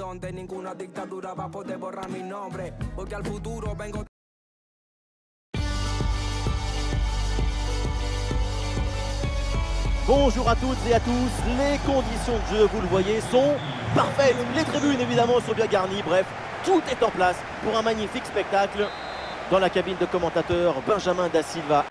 donde ninguna dictadura va a poder borrar mi nombre, porque al futuro vengo. Bonjour à toutes et à tous, les conditions de jeu, vous le voyez, sont parfaites. Les tribunes évidemment sont bien garnies, bref, tout est en place pour un magnifique spectacle. Dans la cabine de commentateur, Benjamin Da Silva.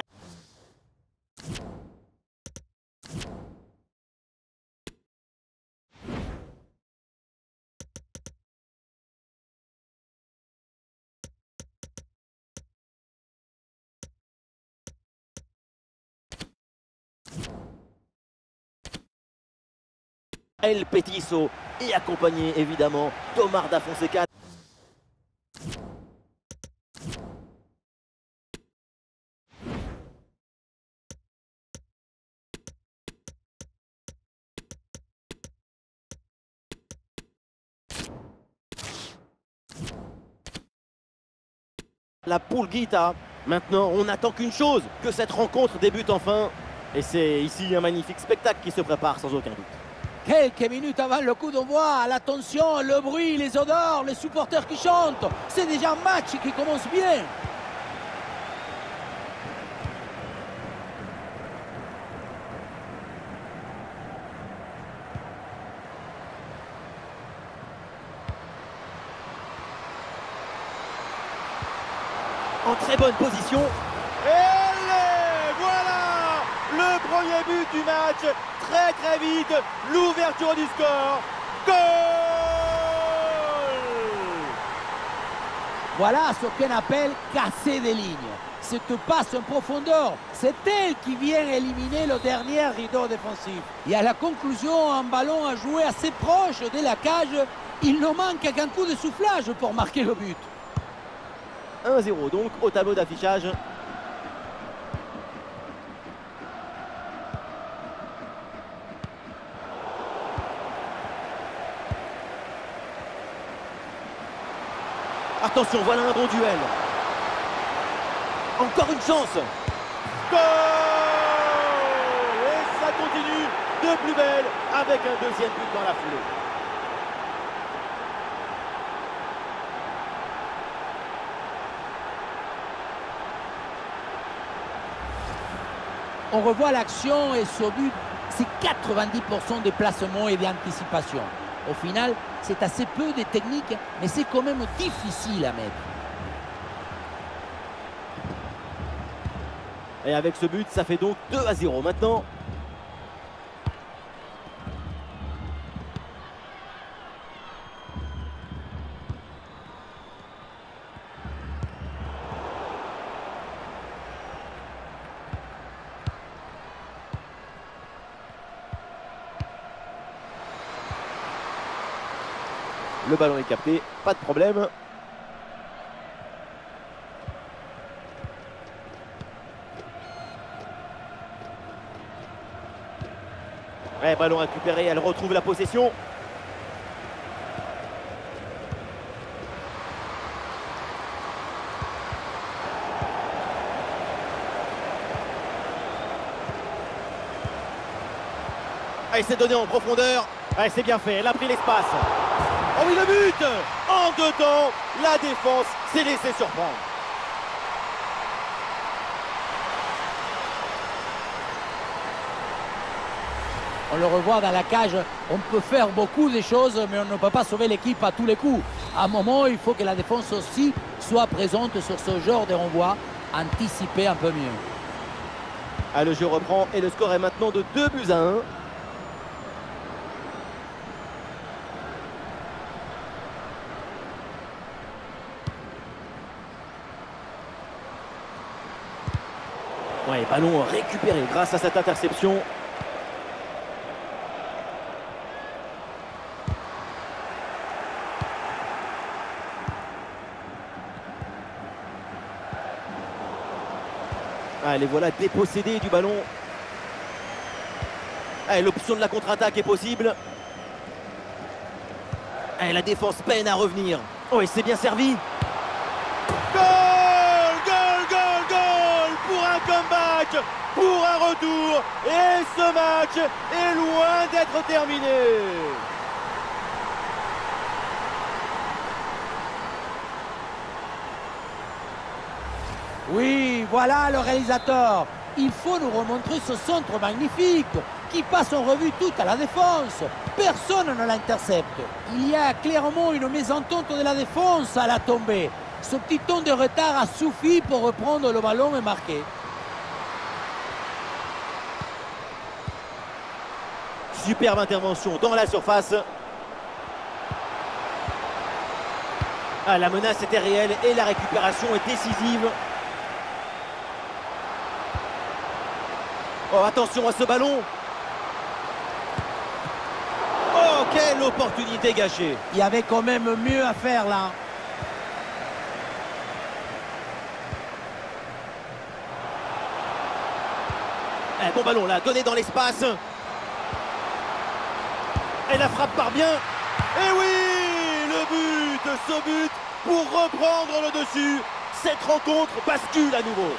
El Petiso et accompagné évidemment d'Omar Da Fonseca. La Pulguita. Maintenant, on n'attend qu'une chose, que cette rencontre débute enfin. Et c'est ici un magnifique spectacle qui se prépare sans aucun doute. Quelques minutes avant le coup d'envoi, la tension, le bruit, les odeurs, les supporters qui chantent. C'est déjà un match qui commence bien. En très bonne position. Et voilà le premier but du match. Très vite, l'ouverture du score. Goal! Voilà ce qu'on appelle casser des lignes. Cette passe en profondeur, c'est elle qui vient éliminer le dernier rideau défensif. Et à la conclusion, un ballon à jouer assez proche de la cage. Il ne manque qu'un coup de soufflage pour marquer le but. 1-0 donc au tableau d'affichage. Attention, voilà un bon duel. Encore une chance. Goal! Et ça continue de plus belle avec un deuxième but dans la foulée. On revoit l'action et ce but, c'est 90% de placement et d'anticipation. Au final, c'est assez peu de technique, mais c'est quand même difficile à mettre. Et avec ce but, ça fait donc 2-0 maintenant. Le ballon est capté, pas de problème. Ouais, ballon récupéré, elle retrouve la possession. Ah, il s'est donné en profondeur. Ouais, c'est bien fait, elle a pris l'espace. Oh oui, le but! En deux temps, la défense s'est laissée surprendre. On le revoit dans la cage, on peut faire beaucoup de choses, mais on ne peut pas sauver l'équipe à tous les coups. À un moment, il faut que la défense aussi soit présente sur ce genre de renvoi, anticiper un peu mieux. Ah, le jeu reprend et le score est maintenant de 2-1. Ouais, ballon récupéré grâce à cette interception. Ah, les voilà dépossédés du ballon. Ah, l'option de la contre-attaque est possible. Ah, la défense peine à revenir. Oh, et c'est bien servi. Goal! Goal! Goal! Goal! Pour un comeback, pour un retour. Et ce match est loin d'être terminé. Oui, voilà le réalisateur. Il faut nous remontrer ce centre magnifique qui passe en revue toute à la défense. Personne ne l'intercepte. Il y a clairement une mésentente de la défense à la tombée. Ce petit temps de retard a suffi pour reprendre le ballon et marquer. Superbe intervention dans la surface. Ah, la menace était réelle et la récupération est décisive. Oh, attention à ce ballon. Oh, quelle opportunité gâchée. Il y avait quand même mieux à faire là. Bon ballon là, donné dans l'espace. Et la frappe part bien. Et oui, le but, ce but pour reprendre le dessus. Cette rencontre bascule à nouveau.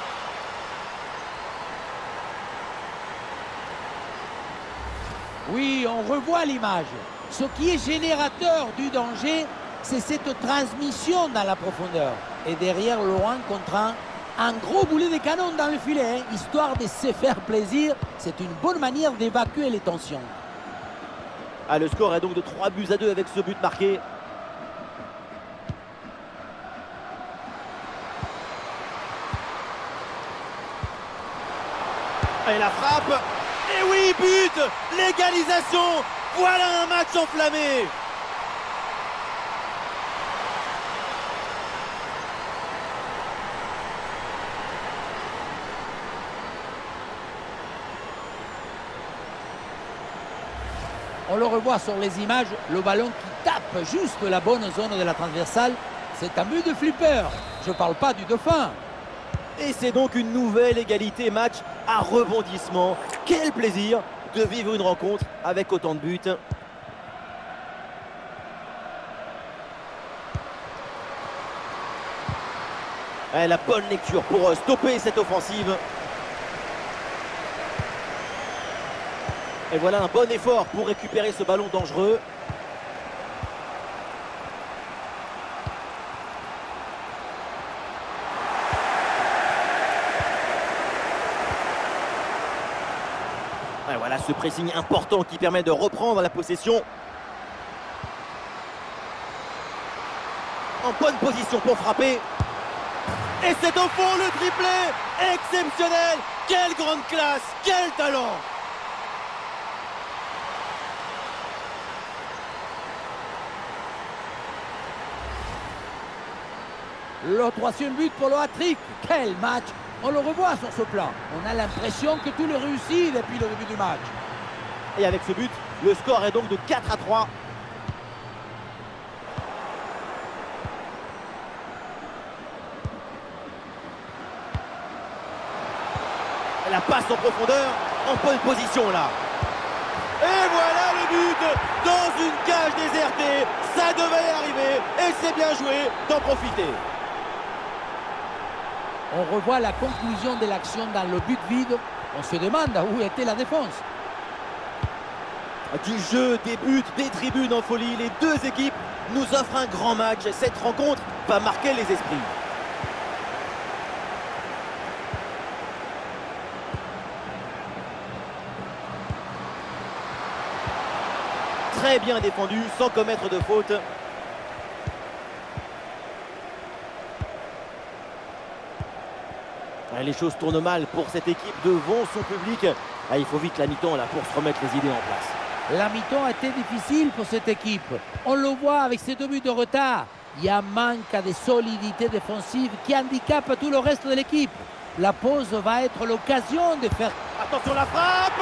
Oui, on revoit l'image. Ce qui est générateur du danger, c'est cette transmission dans la profondeur. Et derrière, loin contre un gros boulet de canon dans le filet, histoire de se faire plaisir. C'est une bonne manière d'évacuer les tensions. Ah, le score est donc de 3-2 avec ce but marqué. Et la frappe. Et oui, but, l'égalisation. Voilà un match enflammé. On le revoit sur les images, le ballon qui tape juste la bonne zone de la transversale. C'est un but de flipper. Je ne parle pas du dauphin. Et c'est donc une nouvelle égalité, match à rebondissement. Quel plaisir de vivre une rencontre avec autant de buts. Et la bonne lecture pour stopper cette offensive. Et voilà un bon effort pour récupérer ce ballon dangereux. Et voilà ce pressing important qui permet de reprendre la possession. En bonne position pour frapper. Et c'est au fond le triplé. Exceptionnel. Quelle grande classe. Quel talent. Le troisième but pour le hat-trick. Quel match! On le revoit sur ce plan. On a l'impression que tout le réussit depuis le début du match. Et avec ce but, le score est donc de 4-3. La passe en profondeur, en bonne position là. Et voilà le but dans une cage désertée. Ça devait arriver et c'est bien joué d'en profiter. On revoit la conclusion de l'action dans le but vide. On se demande où était la défense. Du jeu, des buts, des tribunes en folie, les deux équipes nous offrent un grand match. Cette rencontre va marquer les esprits. Très bien défendu, sans commettre de faute. Les choses tournent mal pour cette équipe devant son public. Il faut vite la mi-temps là pour se remettre les idées en place. La mi-temps a été difficile pour cette équipe. On le voit avec ces 2 buts de retard. Il y a un manque de solidité défensive qui handicape tout le reste de l'équipe. La pause va être l'occasion de faire... Attention la frappe.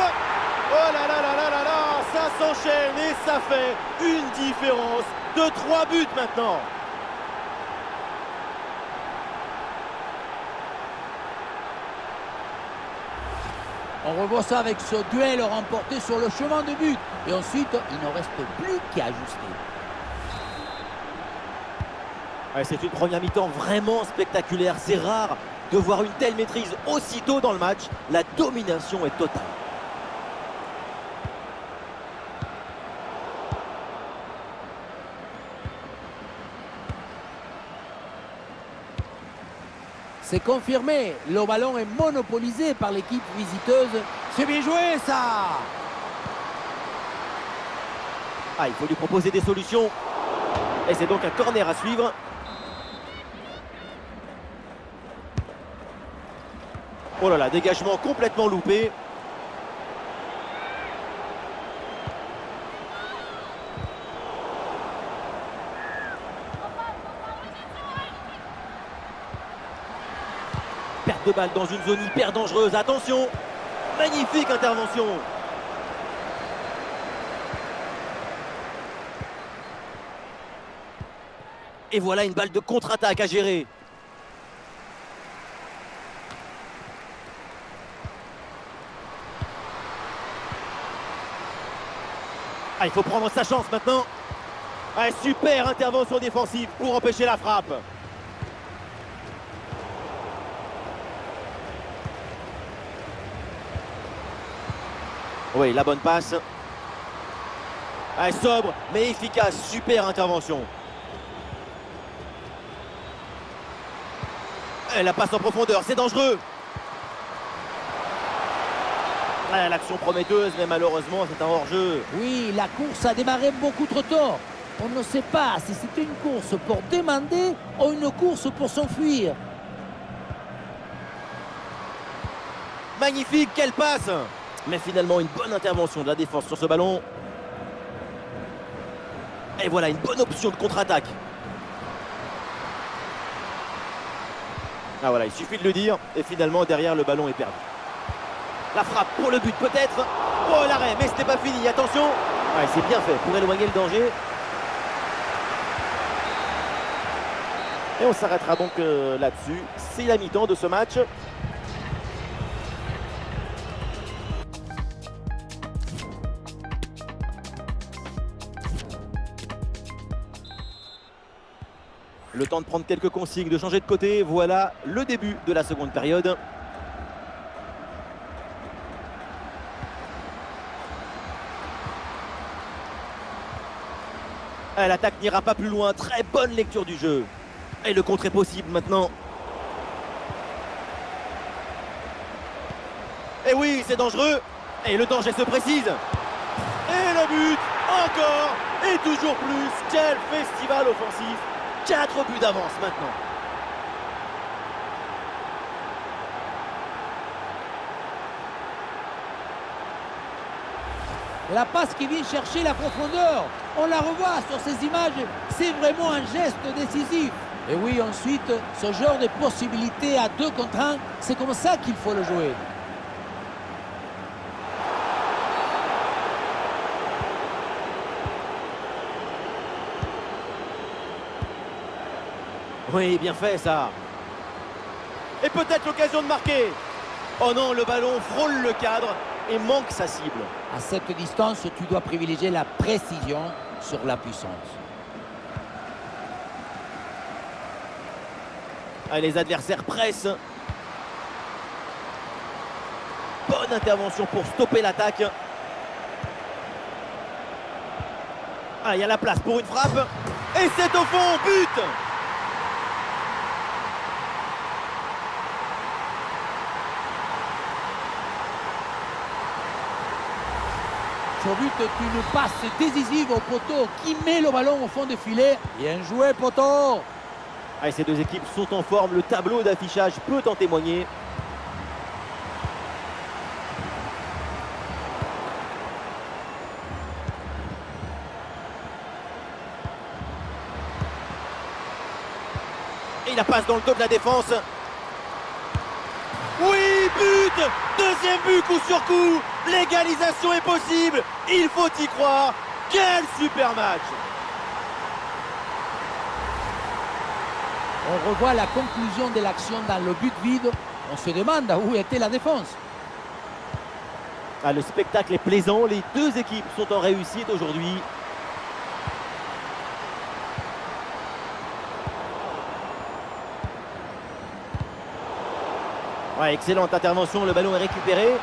Oh là là là là là là. Ça s'enchaîne et ça fait une différence de 3 buts maintenant. On revoit ça avec ce duel remporté sur le chemin de but. Et ensuite, il ne reste plus qu'à ajuster. C'est une première mi-temps vraiment spectaculaire. C'est rare de voir une telle maîtrise aussitôt dans le match. La domination est totale. C'est confirmé, le ballon est monopolisé par l'équipe visiteuse. C'est bien joué ça! Ah, il faut lui proposer des solutions. Et c'est donc un corner à suivre. Oh là là, dégagement complètement loupé. Perte de balle dans une zone hyper dangereuse. Attention! Magnifique intervention! Et voilà une balle de contre-attaque à gérer. Ah, il faut prendre sa chance maintenant. Ah, super intervention défensive pour empêcher la frappe. Oui, la bonne passe. Ah, sobre mais efficace. Super intervention. Et la passe en profondeur, c'est dangereux. Ah, l'action prometteuse, mais malheureusement, c'est un hors-jeu. Oui, la course a démarré beaucoup trop tôt. On ne sait pas si c'était une course pour demander ou une course pour s'enfuir. Magnifique, quelle passe! Mais finalement, une bonne intervention de la défense sur ce ballon. Et voilà, une bonne option de contre-attaque. Ah voilà, il suffit de le dire. Et finalement, derrière, le ballon est perdu. La frappe pour le but, peut-être. Oh, l'arrêt, mais ce n'est pas fini, attention. Ouais, c'est bien fait pour éloigner le danger. Et on s'arrêtera donc là-dessus. C'est la mi-temps de ce match. Le temps de prendre quelques consignes, de changer de côté. Voilà le début de la seconde période. L'attaque n'ira pas plus loin. Très bonne lecture du jeu. Et le contre est possible maintenant. Et oui, c'est dangereux. Et le danger se précise. Et le but, encore. Et toujours plus. Quel festival offensif. 4 buts d'avance maintenant. La passe qui vient chercher la profondeur. On la revoit sur ces images. C'est vraiment un geste décisif. Et oui, ensuite, ce genre de possibilité à 2 contre 1, c'est comme ça qu'il faut le jouer. Oui, bien fait ça. Et peut-être l'occasion de marquer. Oh non, le ballon frôle le cadre et manque sa cible. À cette distance, tu dois privilégier la précision sur la puissance. Ah, les adversaires pressent. Bonne intervention pour stopper l'attaque. Ah, il y a la place pour une frappe. Et c'est au fond, but! Sur but, une passe décisive au poteau qui met le ballon au fond du filet. Bien joué, poteau! Ah, ces deux équipes sont en forme. Le tableau d'affichage peut en témoigner. Et la passe dans le dos de la défense. Oui, but! Deuxième but coup sur coup. L'égalisation est possible. Il faut y croire. Quel super match! On revoit la conclusion de l'action dans le but vide. On se demande où était la défense. Ah, le spectacle est plaisant. Les deux équipes sont en réussite aujourd'hui. Ouais, excellente intervention. Le ballon est récupéré.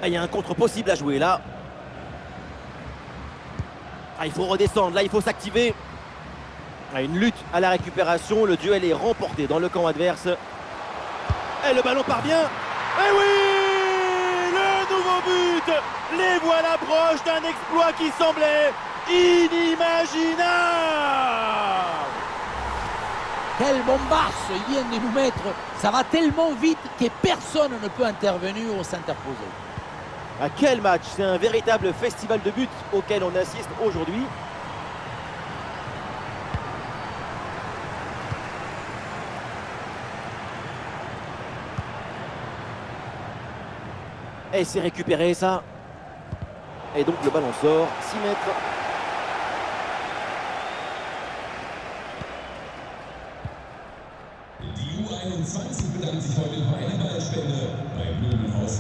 Ah, il y a un contre possible à jouer là. Ah, il faut redescendre. Là, il faut s'activer. Une lutte à la récupération, le duel est remporté dans le camp adverse. Et le ballon part bien. Et oui, le nouveau but. Les voilà proches d'un exploit qui semblait inimaginable. Quel bombasse il vient de nous mettre. Ça va tellement vite que personne ne peut intervenir ou s'interposer. À quel match! C'est un véritable festival de buts auquel on assiste aujourd'hui. Et c'est récupéré ça. Et donc le ballon sort, 6 mètres.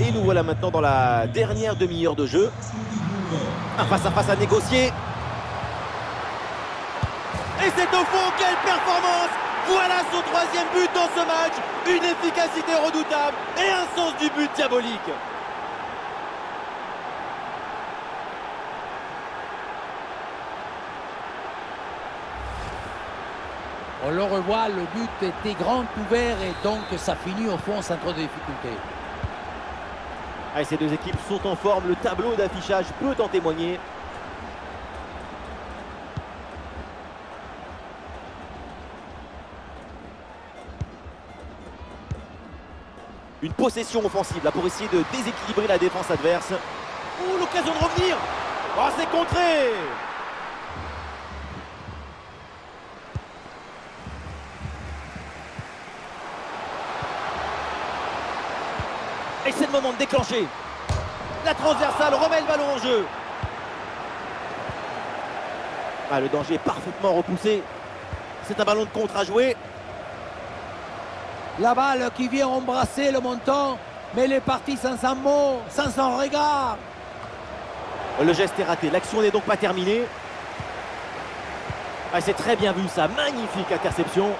Et nous voilà maintenant dans la dernière demi-heure de jeu. Un face-à-face à négocier. Et c'est au fond, quelle performance! Voilà son 3e but dans ce match. Une efficacité redoutable et un sens du but diabolique. On le revoit, le but était grand ouvert et donc ça finit au fond sans trop de difficultés. Allez, ces deux équipes sont en forme, le tableau d'affichage peut en témoigner. Une possession offensive là pour essayer de déséquilibrer la défense adverse. Oh, l'occasion de revenir. Oh, c'est contré. Et c'est le moment de déclencher. La transversale remet le ballon en jeu. Ah, le danger est parfaitement repoussé. C'est un ballon de contre à jouer. La balle qui vient embrasser le montant, mais elle est partie sans un mot, sans un regard. Le geste est raté. L'action n'est donc pas terminée. Ah, c'est très bien vu ça. Magnifique interception.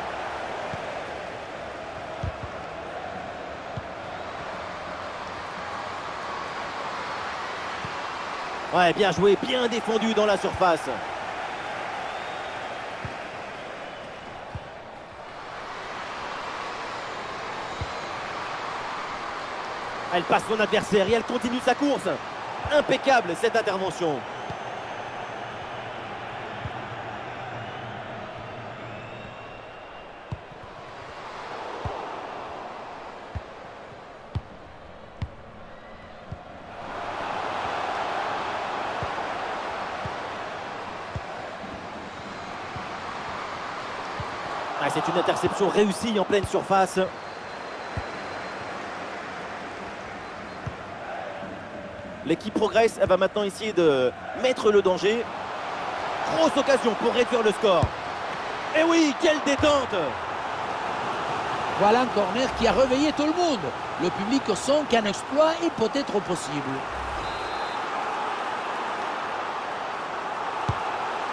Ouais, bien joué, bien défendu dans la surface. Elle passe son adversaire et elle continue sa course. Impeccable cette intervention. Ah, c'est une interception réussie en pleine surface. L'équipe progresse, elle va maintenant essayer de mettre le danger. Grosse occasion pour réduire le score. Et oui, quelle détente! Voilà un corner qui a réveillé tout le monde. Le public sent qu'un exploit est peut-être possible.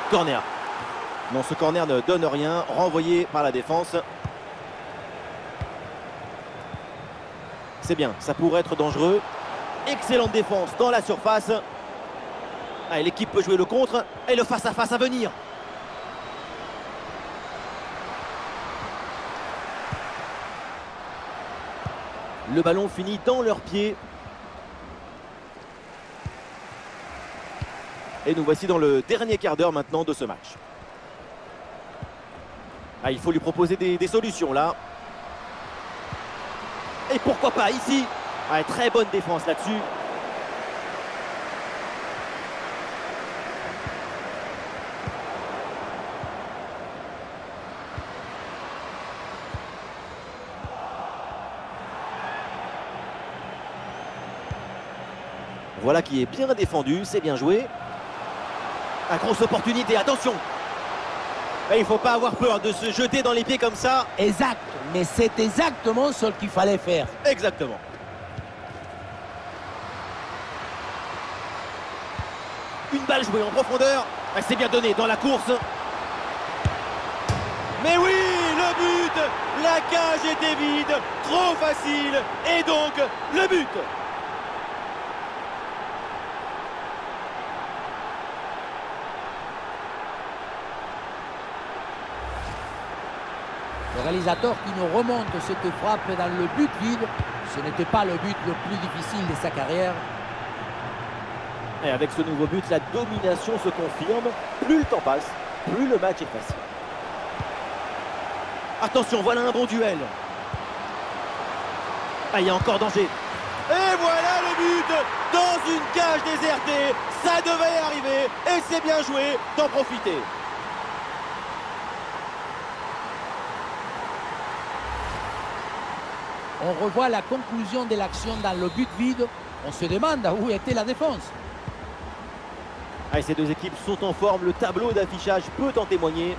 Corner. Non, ce corner ne donne rien, renvoyé par la défense. C'est bien, ça pourrait être dangereux. Excellente défense dans la surface. Allez, l'équipe peut jouer le contre et le face-à-face à venir. Le ballon finit dans leurs pieds. Et nous voici dans le dernier quart d'heure maintenant de ce match. Ah, il faut lui proposer des solutions là. Et pourquoi pas ici. Ah, très bonne défense là-dessus. Voilà qui est bien défendu, c'est bien joué. La grosse opportunité, attention. Et il ne faut pas avoir peur de se jeter dans les pieds comme ça. Exact, mais c'est exactement ce qu'il fallait faire. Exactement. Une balle jouée en profondeur. Elle s'est bien donnée dans la course. Mais oui, le but. La cage était vide. Trop facile. Et donc, le but. Le réalisateur qui nous remonte cette frappe dans le but vide. Ce n'était pas le but le plus difficile de sa carrière. Et avec ce nouveau but, la domination se confirme. Plus le temps passe, plus le match est facile. Attention, voilà un bon duel. Ah, il y a encore danger. Et voilà le but dans une cage désertée. Ça devait arriver et c'est bien joué d'en profiter. On revoit la conclusion de l'action dans le but vide. On se demande où était la défense. Allez, ces deux équipes sont en forme. Le tableau d'affichage peut en témoigner.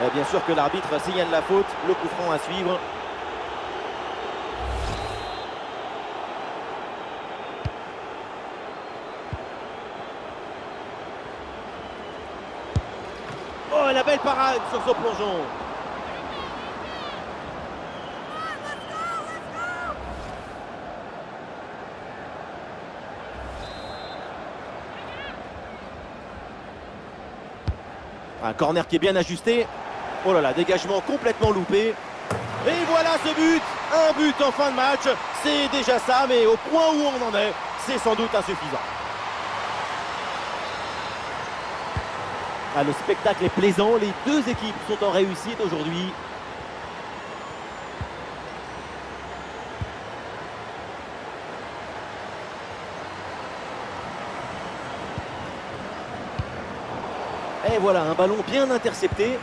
Et bien sûr que l'arbitre signale la faute. Le coup franc à suivre. Oh, la belle parade sur ce plongeon. Un corner qui est bien ajusté. Oh là là, dégagement complètement loupé. Et voilà ce but. Un but en fin de match. C'est déjà ça, mais au point où on en est, c'est sans doute insuffisant. Ah, le spectacle est plaisant. Les deux équipes sont en réussite aujourd'hui. Et voilà, un ballon bien intercepté.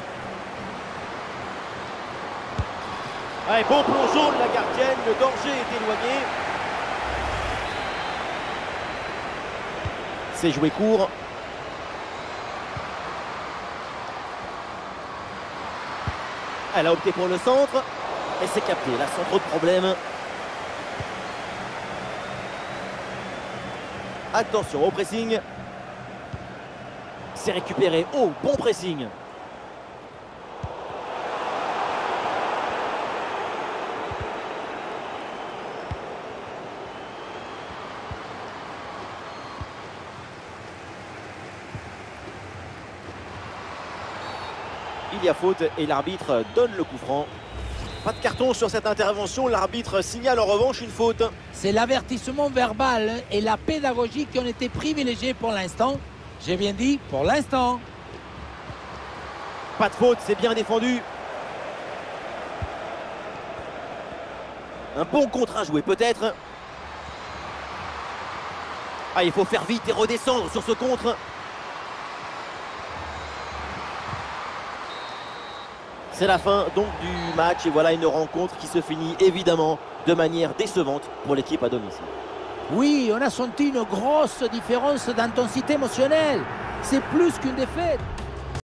Allez, bon plongeon de la gardienne, le danger est éloigné. C'est joué court. Elle a opté pour le centre. Et c'est capté, là sans trop de problème. Attention au pressing. C'est récupéré. Oh, bon pressing. Il y a faute et l'arbitre donne le coup franc. Pas de carton sur cette intervention. L'arbitre signale en revanche une faute. C'est l'avertissement verbal et la pédagogie qui ont été privilégiés pour l'instant. J'ai bien dit pour l'instant. Pas de faute, c'est bien défendu. Un bon contre à jouer peut-être. Ah, il faut faire vite et redescendre sur ce contre. C'est la fin donc du match et voilà une rencontre qui se finit évidemment de manière décevante pour l'équipe à domicile. Oui, on a senti une grosse différence d'intensité émotionnelle. C'est plus qu'une défaite.